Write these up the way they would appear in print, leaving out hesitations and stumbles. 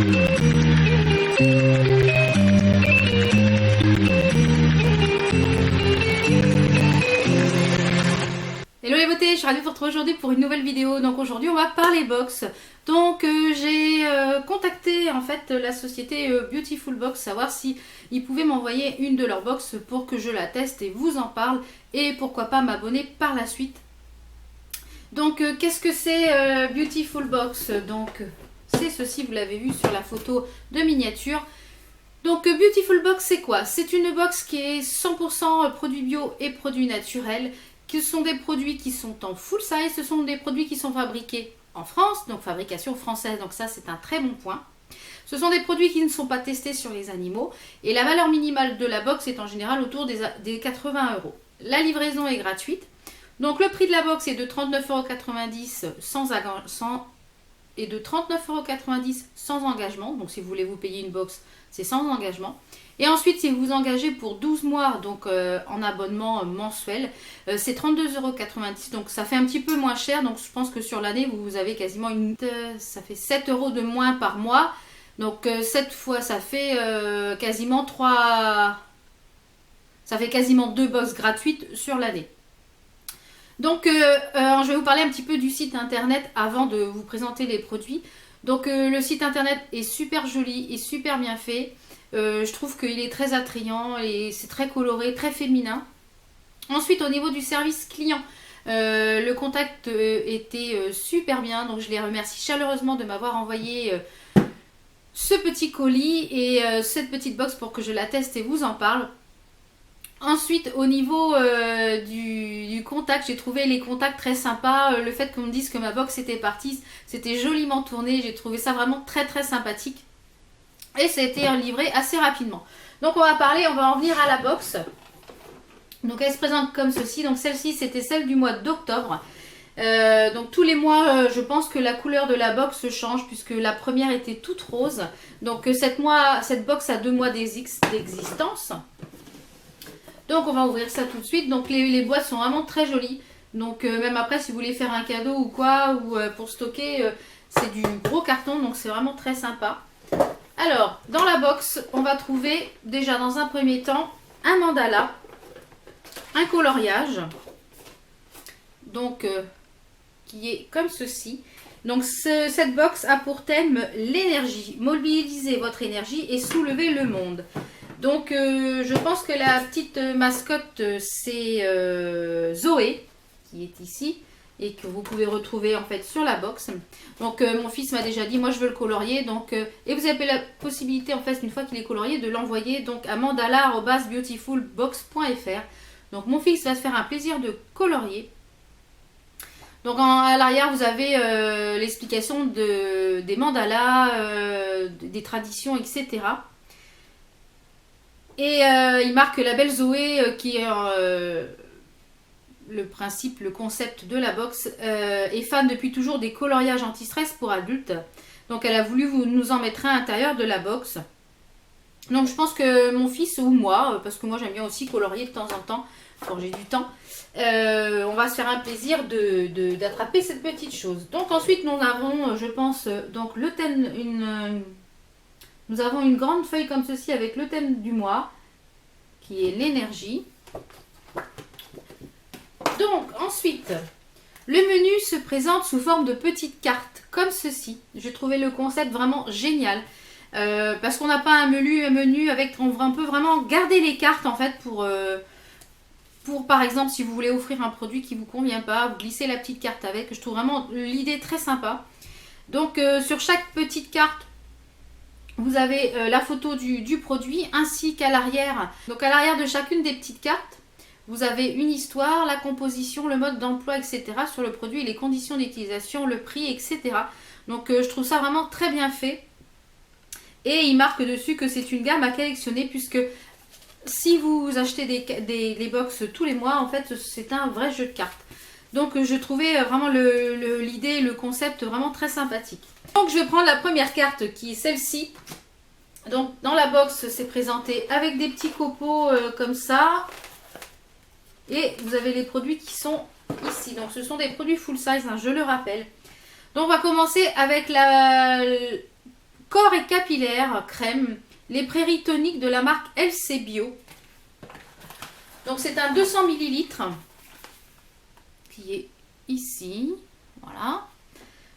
Hello les beautés, je suis ravie de vous retrouver aujourd'hui pour une nouvelle vidéo. Donc aujourd'hui on va parler box. Donc j'ai contacté en fait la société Beautiful Box, savoir si ils pouvaient m'envoyer une de leurs box pour que je la teste et vous en parle. Et pourquoi pas m'abonner par la suite. Donc qu'est-ce que c'est Beautiful Box? Donc c'est ceci, vous l'avez vu sur la photo de miniature. Donc Beautiful Box c'est quoi? C'est une box qui est 100% produits bio et produits naturels. Ce sont des produits qui sont en full size, ce sont des produits qui sont fabriqués en France, donc fabrication française, donc ça c'est un très bon point. Ce sont des produits qui ne sont pas testés sur les animaux et la valeur minimale de la box est en général autour des 80 €. La livraison est gratuite, donc le prix de la box est de 39,90 € et de 39,90 € sans engagement, donc si vous voulez vous payer une box, c'est sans engagement. Et ensuite, si vous vous engagez pour 12 mois, donc en abonnement mensuel, c'est 32,90 €. Donc ça fait un petit peu moins cher. Donc je pense que sur l'année, vous avez quasiment ça fait 7 € de moins par mois. Donc cette fois, ça fait quasiment 2 box gratuites sur l'année. Donc je vais vous parler un petit peu du site internet avant de vous présenter les produits. Donc le site internet est super joli et super bien fait. Je trouve qu'il est très attrayant et c'est très coloré, très féminin. Ensuite, au niveau du service client, le contact était super bien. Donc, je les remercie chaleureusement de m'avoir envoyé ce petit colis et cette petite box pour que je la teste et vous en parle. Ensuite, au niveau du contact, j'ai trouvé les contacts très sympas. Le fait qu'on me dise que ma box était partie, c'était joliment tourné. J'ai trouvé ça vraiment très très sympathique. Et ça a été livré assez rapidement. Donc on va en venir à la box. Donc elle se présente comme ceci. Donc celle-ci c'était celle du mois d'octobre. Donc tous les mois je pense que la couleur de la box change puisque la première était toute rose. Donc cette box a 2 mois d'existence. Donc on va ouvrir ça tout de suite. Donc les boîtes sont vraiment très jolies. Donc même après si vous voulez faire un cadeau ou quoi, ou pour stocker, c'est du gros carton. Donc c'est vraiment très sympa. Alors, dans la box, on va trouver déjà dans un premier temps un mandala, un coloriage, donc qui est comme ceci. Donc cette box a pour thème l'énergie, mobiliser votre énergie et soulever le monde. Donc je pense que la petite mascotte c'est Zoé qui est ici. Et que vous pouvez retrouver en fait sur la box. Donc mon fils m'a déjà dit, moi je veux le colorier. Donc, et vous avez la possibilité en fait, une fois qu'il est colorié, de l'envoyer donc à mandala@beautifulbox.fr. Donc mon fils va se faire un plaisir de colorier. Donc à l'arrière vous avez l'explication des mandalas, des traditions, etc. Et il marque la belle Zoé qui est... le principe, le concept de la box, est fan depuis toujours des coloriages anti-stress pour adultes. Donc elle a voulu nous en mettre à l'intérieur de la box. Donc je pense que mon fils ou moi, parce que moi j'aime bien aussi colorier de temps en temps, quand j'ai du temps, on va se faire un plaisir d'attraper cette petite chose. Donc ensuite nous avons, je pense, donc le thème, nous avons une grande feuille comme ceci avec le thème du mois, qui est l'énergie. Donc ensuite, le menu se présente sous forme de petites cartes comme ceci. J'ai trouvé le concept vraiment génial parce qu'on n'a pas un menu avec, on peut vraiment garder les cartes en fait pour par exemple si vous voulez offrir un produit qui ne vous convient pas, vous glissez la petite carte avec. Je trouve vraiment l'idée très sympa. Donc sur chaque petite carte, vous avez la photo du produit ainsi qu'à l'arrière. Donc à l'arrière de chacune des petites cartes, vous avez une histoire, la composition, le mode d'emploi, etc. sur le produit, les conditions d'utilisation, le prix, etc. Donc je trouve ça vraiment très bien fait. Et il marque dessus que c'est une gamme à collectionner puisque si vous achetez des box tous les mois, en fait c'est un vrai jeu de cartes. Donc je trouvais vraiment l'idée, le concept vraiment très sympathique. Donc je vais prendre la première carte qui est celle-ci. Donc dans la box c'est présenté avec des petits copeaux comme ça. Et vous avez les produits qui sont ici. Donc ce sont des produits full size, hein, je le rappelle. Donc on va commencer avec Corps et capillaire crème, les prairies toniques de la marque LC Bio. Donc c'est un 200 ml qui est ici. Voilà.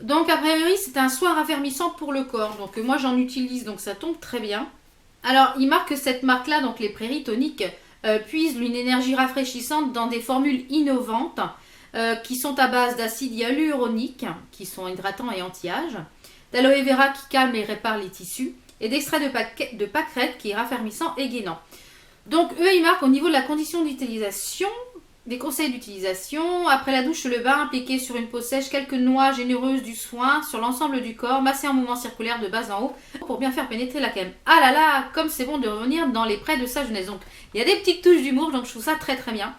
Donc a priori c'est un soin raffermissant pour le corps. Donc moi j'en utilise, donc ça tombe très bien. Alors il marque que cette marque là, donc les prairies toniques, puisent une énergie rafraîchissante dans des formules innovantes qui sont à base d'acide hyaluronique, qui sont hydratants et anti-âge, d'aloe vera qui calme et répare les tissus, et d'extrait de pâquerette qui est raffermissant et gainant. Donc eux, ils marquent au niveau de la condition d'utilisation, des conseils d'utilisation. Après la douche, le bain, appliquer sur une peau sèche quelques noix généreuses du soin sur l'ensemble du corps, masser en mouvement circulaire de bas en haut pour bien faire pénétrer la crème. Ah là là, comme c'est bon de revenir dans les prêts de sa jeunesse. Donc il y a des petites touches d'humour, donc je trouve ça très très bien.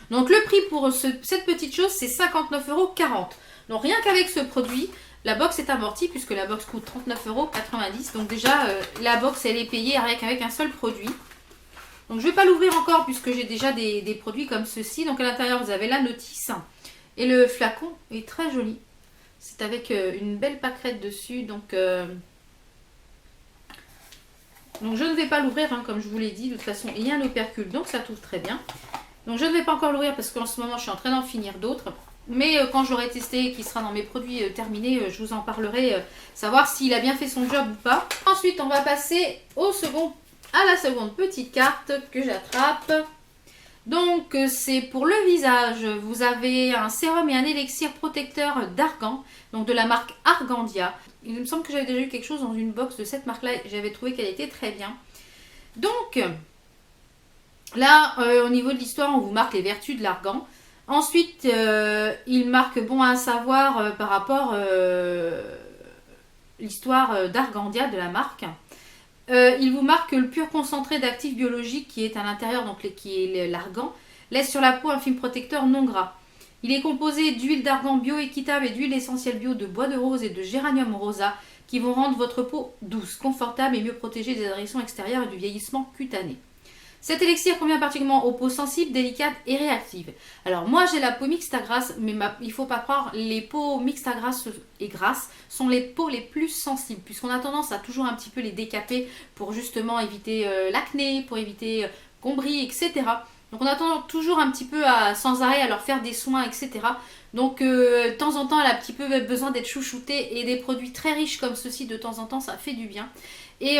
Donc le prix pour cette petite chose, c'est 59,40 €. Donc rien qu'avec ce produit, la box est amortie puisque la box coûte 39,90 €. Donc déjà, la box, elle est payée avec un seul produit. Donc je ne vais pas l'ouvrir encore puisque j'ai déjà des produits comme ceci. Donc à l'intérieur, vous avez la notice. Et le flacon est très joli. C'est avec une belle pâquerette dessus. Donc je ne vais pas l'ouvrir, hein, comme je vous l'ai dit. De toute façon, il y a un opercule, donc ça t'ouvre très bien. Donc je ne vais pas encore l'ouvrir parce qu'en ce moment je suis en train d'en finir d'autres. Mais quand j'aurai testé et qu'il sera dans mes produits terminés, je vous en parlerai, savoir s'il a bien fait son job ou pas. Ensuite on va passer à la seconde petite carte que j'attrape. Donc c'est pour le visage. Vous avez un sérum et un élixir protecteur d'argan, donc de la marque Argandia. Il me semble que j'avais déjà eu quelque chose dans une box de cette marque là. J'avais trouvé qu'elle était très bien. Donc là, au niveau de l'histoire, on vous marque les vertus de l'argan. Ensuite, il marque bon à savoir par rapport l'histoire d'Argandia de la marque. Il vous marque que le pur concentré d'actifs biologiques qui est à l'intérieur, donc qui est l'argan, laisse sur la peau un film protecteur non gras. Il est composé d'huile d'argan bio équitable et d'huile essentielle bio de bois de rose et de géranium rosa qui vont rendre votre peau douce, confortable et mieux protégée des agressions extérieures et du vieillissement cutané. Cet élixir convient particulièrement aux peaux sensibles, délicates et réactives. Alors moi j'ai la peau mixte à grasse, mais il ne faut pas croire, les peaux mixtes à grasse et grasses sont les peaux les plus sensibles, puisqu'on a tendance à toujours un petit peu les décaper pour justement éviter l'acné, pour éviter qu'on brille, etc. Donc on a tendance toujours un petit peu sans arrêt à leur faire des soins, etc. Donc de temps en temps elle a un petit peu besoin d'être chouchoutée, et des produits très riches comme ceci de temps en temps ça fait du bien. Et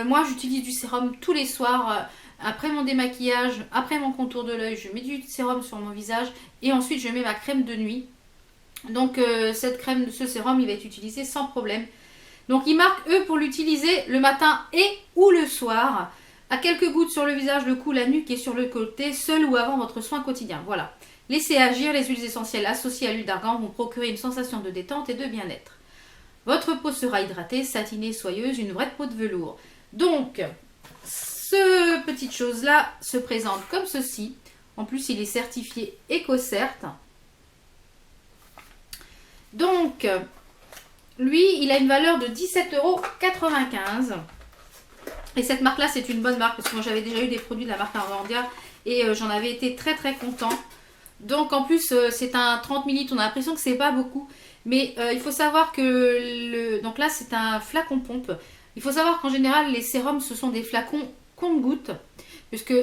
moi j'utilise du sérum tous les soirs. Après mon démaquillage, après mon contour de l'œil, je mets du sérum sur mon visage et ensuite je mets ma crème de nuit. Donc ce sérum, il va être utilisé sans problème. Donc ils marquent eux pour l'utiliser le matin et ou le soir, à quelques gouttes sur le visage, le cou, la nuque et sur le côté, seul ou avant votre soin quotidien. Voilà. Laissez agir, les huiles essentielles associées à l'huile d'argan vont procurer une sensation de détente et de bien-être. Votre peau sera hydratée, satinée, soyeuse, une vraie peau de velours. Donc cette petite chose là se présente comme ceci. En plus il est certifié EcoCert. Donc lui il a une valeur de 17,95 €. Et cette marque là c'est une bonne marque parce que moi j'avais déjà eu des produits de la marque Argandia et j'en avais été très très content. Donc en plus c'est un 30 ml, on a l'impression que c'est pas beaucoup, mais il faut savoir que donc là c'est un flacon pompe. Il faut savoir qu'en général les sérums ce sont des flacons compte-gouttes, puisque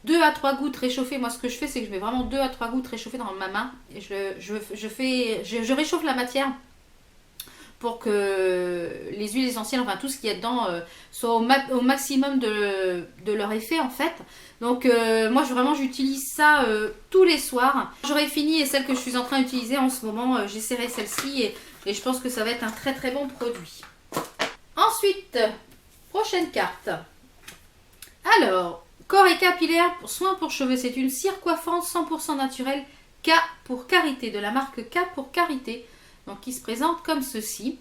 2 à 3 gouttes réchauffées, moi ce que je fais c'est que je mets vraiment 2 à 3 gouttes réchauffées dans ma main et je réchauffe la matière pour que les huiles essentielles, enfin tout ce qu'il y a dedans soit au maximum de leur effet en fait. Donc moi j'utilise ça tous les soirs. J'aurai fini et celle que je suis en train d'utiliser en ce moment, j'essaierai celle-ci et je pense que ça va être un très très bon produit. Ensuite, prochaine carte. Alors, corps et capillaire, soins pour cheveux, c'est une cire coiffante 100% naturelle K pour Karité, de la marque K pour Karité, donc qui se présente comme ceci.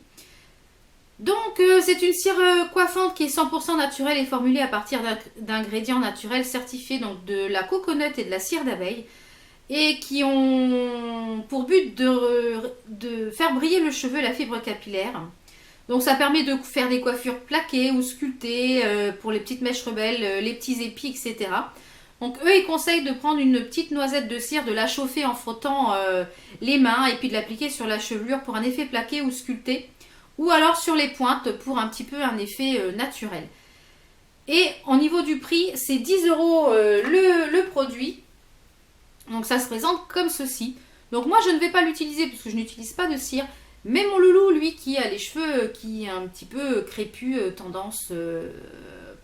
Donc c'est une cire coiffante qui est 100% naturelle et formulée à partir d'ingrédients naturels certifiés, donc de la coconut et de la cire d'abeille, et qui ont pour but de faire briller le cheveu et la fibre capillaire. Donc ça permet de faire des coiffures plaquées ou sculptées pour les petites mèches rebelles, les petits épis, etc. Donc eux ils conseillent de prendre une petite noisette de cire, de la chauffer en frottant les mains et puis de l'appliquer sur la chevelure pour un effet plaqué ou sculpté. ou alors sur les pointes pour un petit peu un effet naturel. Et au niveau du prix, c'est 10 euros le produit. Donc ça se présente comme ceci. Donc moi je ne vais pas l'utiliser parce que je n'utilise pas de cire. Mais mon loulou, lui, qui a les cheveux qui un petit peu crépus, tendance,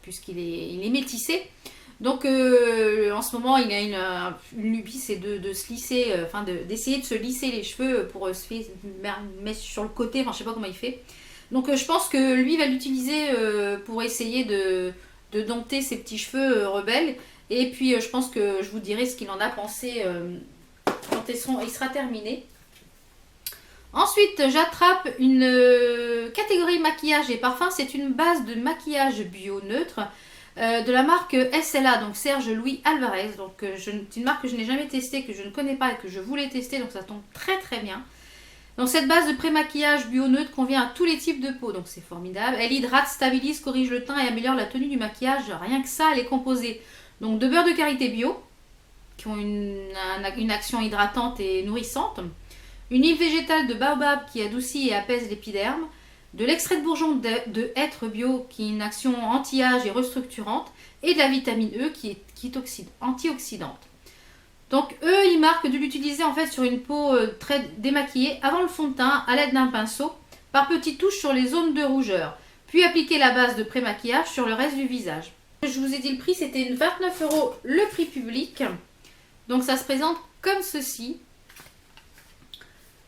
puisqu'il est métissé. Donc en ce moment, il a une lubie, c'est de se lisser, d'essayer de se lisser les cheveux pour se mettre sur le côté, enfin je sais pas comment il fait. Donc je pense que lui va l'utiliser pour essayer de dompter ses petits cheveux rebelles. Et puis je pense que je vous dirai ce qu'il en a pensé quand il sera terminé. Ensuite, j'attrape une catégorie maquillage et parfum. C'est une base de maquillage bio neutre de la marque SLA, donc Serge Louis Alvarez. Donc c'est une marque que je n'ai jamais testée, que je ne connais pas et que je voulais tester, donc ça tombe très très bien. Donc cette base de pré-maquillage bio neutre convient à tous les types de peau, donc c'est formidable. Elle hydrate, stabilise, corrige le teint et améliore la tenue du maquillage. Rien que ça, elle est composée donc de beurre de karité bio, qui ont une action hydratante et nourrissante. Une huile végétale de baobab qui adoucit et apaise l'épiderme, de l'extrait de bourgeon de hêtre bio qui a une action anti-âge et restructurante, et de la vitamine E qui est antioxydante. Donc eux, ils marquent de l'utiliser en fait sur une peau très démaquillée avant le fond de teint à l'aide d'un pinceau, par petites touches sur les zones de rougeur, puis appliquer la base de pré-maquillage sur le reste du visage. Je vous ai dit le prix, c'était 29 € le prix public. Donc ça se présente comme ceci.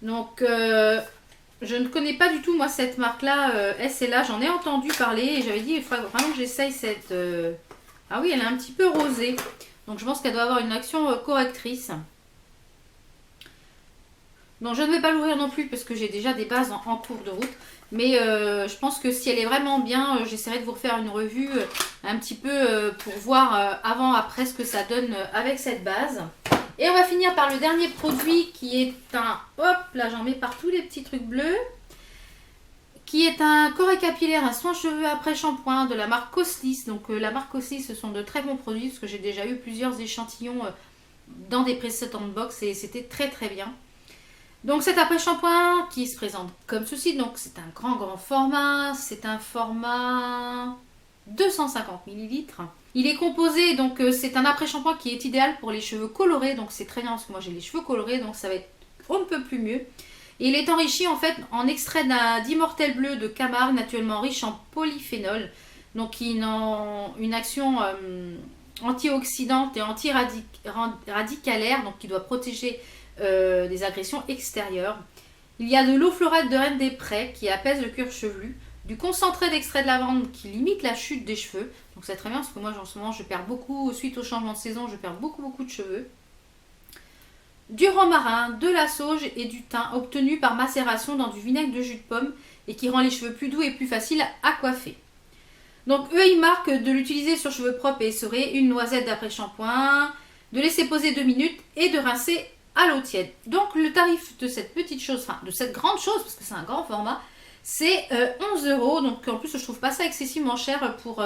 Donc, je ne connais pas du tout, moi, cette marque-là, SLA. J'en ai entendu parler et j'avais dit, il faudrait vraiment que j'essaye cette... Ah oui, elle est un petit peu rosée. Donc, je pense qu'elle doit avoir une action correctrice. Donc, je ne vais pas l'ouvrir non plus parce que j'ai déjà des bases en cours de route. Mais je pense que si elle est vraiment bien, j'essaierai de vous refaire une revue un petit peu pour voir avant-après ce que ça donne avec cette base. Et on va finir par le dernier produit qui est un... Hop, là j'en mets partout les petits trucs bleus. Qui est un corps capillaire, un soin cheveux après shampoing de la marque Coslis. Donc la marque Coslis, ce sont de très bons produits parce que j'ai déjà eu plusieurs échantillons dans des précédentes box et c'était très très bien. Donc cet après shampoing qui se présente comme ceci. Donc c'est un grand format. C'est un format 250 ml. Il est composé, donc c'est un après-shampoing qui est idéal pour les cheveux colorés, donc c'est très bien parce que moi j'ai les cheveux colorés, donc ça va être on ne peut plus mieux. Et il est enrichi en fait en extrait d'immortel bleu de Camargue, naturellement riche en polyphénol, donc qui a une action antioxydante et antiradicalaire, donc qui doit protéger des agressions extérieures. Il y a de l'eau florale de Reine des Prés qui apaise le cuir chevelu, du concentré d'extrait de lavande qui limite la chute des cheveux. Donc c'est très bien parce que moi en ce moment je perds beaucoup, suite au changement de saison, je perds beaucoup de cheveux. Du romarin, de la sauge et du thym obtenu par macération dans du vinaigre de jus de pomme et qui rend les cheveux plus doux et plus faciles à coiffer. Donc eux ils marquent de l'utiliser sur cheveux propres et essorés, une noisette d'après-shampoing, de laisser poser 2 minutes et de rincer à l'eau tiède. Donc le tarif de cette petite chose, enfin de cette grande chose parce que c'est un grand format, c'est 11 €, donc en plus je trouve pas ça excessivement cher pour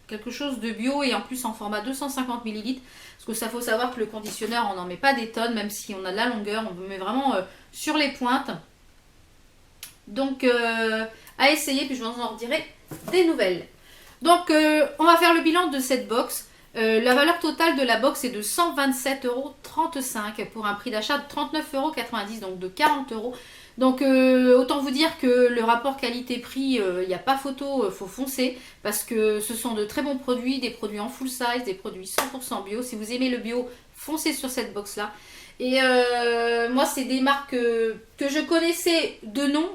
quelque chose de bio et en plus en format 250 ml. Parce que ça faut savoir que le conditionneur on n'en met pas des tonnes, même si on a de la longueur, on met vraiment sur les pointes. Donc à essayer, puis je vous en redirai des nouvelles. Donc on va faire le bilan de cette box. La valeur totale de la box est de 127,35 € pour un prix d'achat de 39,90 €, donc de 40 €. Donc autant vous dire que le rapport qualité-prix, il n'y a pas photo, faut foncer parce que ce sont de très bons produits, des produits en full size, des produits 100% bio. Si vous aimez le bio, foncez sur cette box là. Et moi c'est des marques que je connaissais de nom,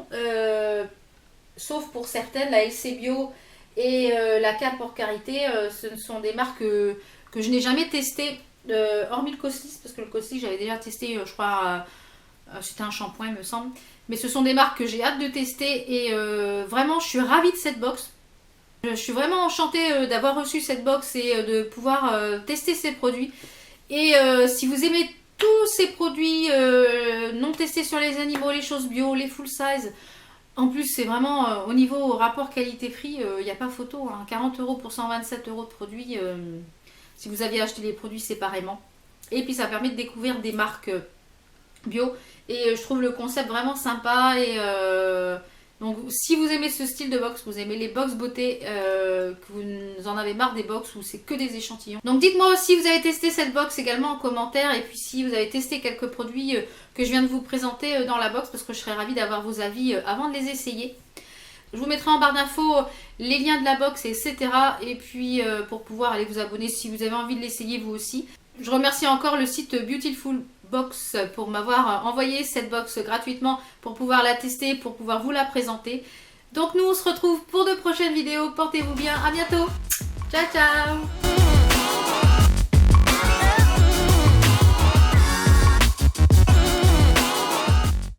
sauf pour certaines, la LC Bio et la Cap Hors Karité, ce sont des marques que je n'ai jamais testées, hormis le Coslis, parce que le Coslis j'avais déjà testé, je crois, c'était un shampoing il me semble. Mais ce sont des marques que j'ai hâte de tester et vraiment je suis ravie de cette box. Je suis vraiment enchantée d'avoir reçu cette box et de pouvoir tester ces produits. Et si vous aimez tous ces produits non testés sur les animaux, les choses bio, les full size, en plus c'est vraiment au niveau rapport qualité-prix, il n'y a pas photo, hein. 40 € pour 127 € de produits si vous aviez acheté les produits séparément. Et puis ça permet de découvrir des marques bio et je trouve le concept vraiment sympa Donc si vous aimez ce style de box, vous aimez les box beauté, que vous en avez marre des box où c'est que des échantillons. Donc dites-moi aussi si vous avez testé cette box également en commentaire, et puis si vous avez testé quelques produits que je viens de vous présenter dans la box, parce que je serais ravie d'avoir vos avis avant de les essayer. Je vous mettrai en barre d'infos les liens de la box, etc. Et puis pour pouvoir aller vous abonner si vous avez envie de l'essayer vous aussi. Je remercie encore le site Beautiful Box pour m'avoir envoyé cette box gratuitement pour pouvoir la tester, pour pouvoir vous la présenter. Donc nous on se retrouve pour de prochaines vidéos. Portez-vous bien, à bientôt. Ciao ciao.